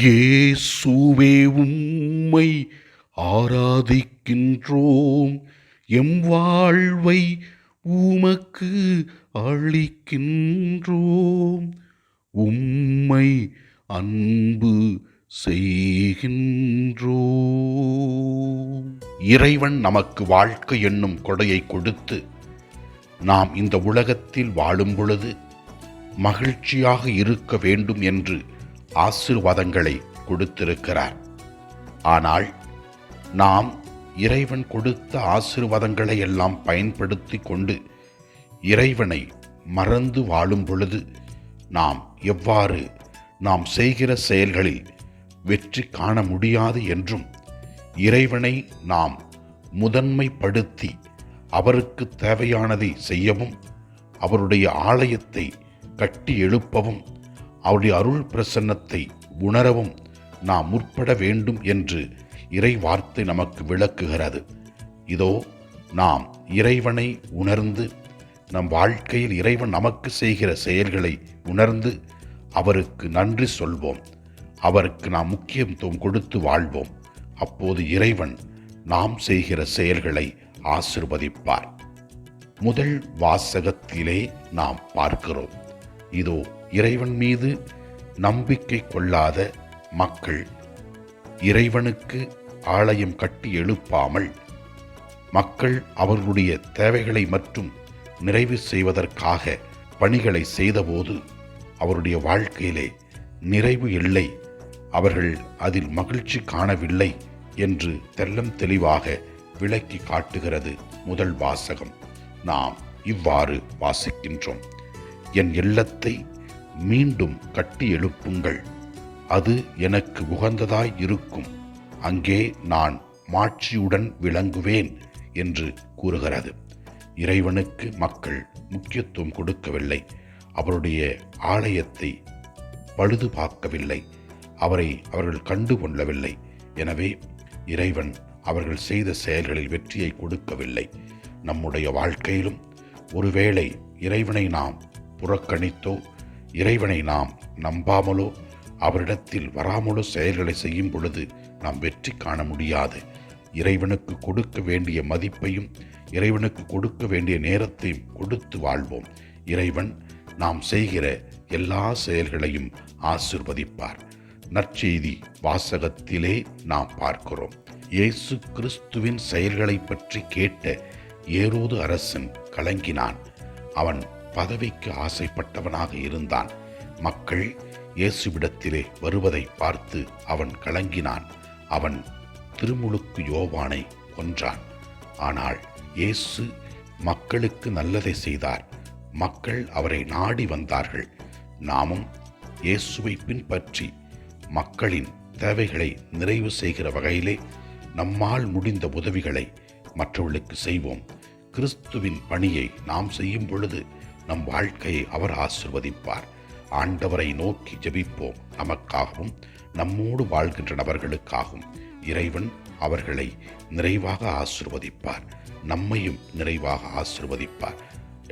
இயேசுவே உம்மை ஆராதிக்கின்றோம், எம் வாழ்வை உமக்கு அளிக்கின்றோம், உம்மை அன்பு செய்கின்றோம். இறைவன் நமக்கு வாழ்க்கை என்னும் கொடையை கொடுத்து நாம் இந்த உலகத்தில் வாழும் பொழுது மகிழ்ச்சியாக இருக்க வேண்டும் என்று ஆசீர்வாதங்களை கொடுத்திருக்கிறார். ஆனால் நாம் இறைவன் கொடுத்த ஆசீர்வாதங்களை எல்லாம் பயன்படுத்தி கொண்டு இறைவனை மறந்து வாழும் பொழுது நாம் எவ்வாறு நாம் செய்கிற செயல்களில் வெற்றி காண முடியாது என்றும், இறைவனை நாம் முதன்மைப்படுத்தி அவருக்கு தேவையானதை செய்யவும், அவருடைய ஆலயத்தை கட்டி எழுப்பவும், அவருடைய அருள் பிரசன்னத்தை உணரவும் நாம் முற்பட வேண்டும் என்று இறை வார்த்தை நமக்கு விளக்குகிறது. இதோ நாம் இறைவனை உணர்ந்து நம் வாழ்க்கையில் இறைவன் நமக்கு செய்கிற செயல்களை உணர்ந்து அவருக்கு நன்றி சொல்வோம், அவருக்கு நாம் முக்கியத்துவம் கொடுத்து வாழ்வோம். அப்போது இறைவன் நாம் செய்கிற செயல்களை ஆசீர்வதிப்பார். முதல் வாசகத்திலே நாம் பார்க்கிறோம், இதோ இறைவன் மீது நம்பிக்கை கொள்ளாத மக்கள் இறைவனுக்கு ஆலயம் கட்டி எழுப்பாமல் மக்கள் அவர்களுடைய தேவைகளை மற்றும் நிறைவு செய்வதற்காக பணிகளை செய்தபோது அவருடைய வாழ்க்கையிலே நிறைவு இல்லை, அவர்கள் அதில் மகிழ்ச்சி காணவில்லை என்று தெல்லம் தெளிவாக விளக்கி காட்டுகிறது முதல் வாசகம். நாம் இவ்வாறு வாசிக்கின்றோம், என் இல்லத்தை மீண்டும் கட்டி எழுப்புங்கள், அது எனக்கு உகந்ததாய் இருக்கும், அங்கே நான் மாட்சியுடன் விளங்குவேன் என்று கூறுகிறது. இறைவனுக்கு மக்கள் முக்கியத்துவம் கொடுக்கவில்லை, அவருடைய ஆலயத்தை பழுது பார்க்கவில்லை, அவரை அவர்கள் கண்டு கொள்ளவில்லை. எனவே இறைவன் அவர்கள் செய்த செயல்களில் வெற்றியை கொடுக்கவில்லை. நம்முடைய வாழ்க்கையிலும் ஒருவேளை இறைவனை நாம் புறக்கணித்தோ, இறைவனை நாம் நம்பாமலோ, அவரிடத்தில் வராமலோ செயல்களை செய்யும் பொழுது நாம் வெற்றி காண முடியாது. இறைவனுக்கு கொடுக்க வேண்டிய மதிப்பையும் இறைவனுக்கு கொடுக்க வேண்டிய நேரத்தையும் கொடுத்து வாழ்வோம். இறைவன் நாம் செய்கிற எல்லா செயல்களையும் ஆசீர்வதிப்பார். நற்செய்தி வாசகத்திலே நாம் பார்க்கிறோம், இயேசு கிறிஸ்துவின் செயல்களை பற்றி கேட்ட ஏரோது அரசன் கலங்கினான். அவன் பதவிக்கு ஆசைப்பட்டவனாக இருந்தான். மக்கள் இயேசுவிடத்திலே வருவதை பார்த்து அவன் கலங்கினான். அவன் திருமுழுக்கு யோவானை கொன்றான். ஆனால் இயேசு மக்களுக்கு நல்லதை செய்தார். மக்கள் அவரை நாடி வந்தார்கள். நாமும் இயேசுவை பின்பற்றி மக்களின் தேவைகளை நிறைவு செய்கிற வகையிலே நம்மால் முடிந்த உதவிகளை மற்றவர்களுக்கு செய்வோம். கிறிஸ்துவின் பணியை நாம் செய்யும் பொழுது நம் வாழ்க்கையை அவர் ஆசீர்வதிப்பார். ஆண்டவரை நோக்கி ஜெபிப்போம். நமக்காகவும் நம்மோடு வாழ்கின்ற நபர்களுக்காகவும் இறைவன் அவர்களை நிறைவாக ஆசீர்வதிப்பார். நம்மையும் நிறைவாக ஆசீர்வதிப்பார்.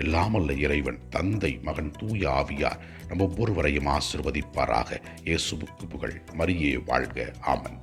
எல்லாமல்ல இறைவன் தந்தை, மகன், தூய ஆவியார் நம் ஒவ்வொருவரையும் ஆசீர்வதிப்பாராக. இயேசுவுக்கு புகழ். மரியே வாழ்க. ஆமென்.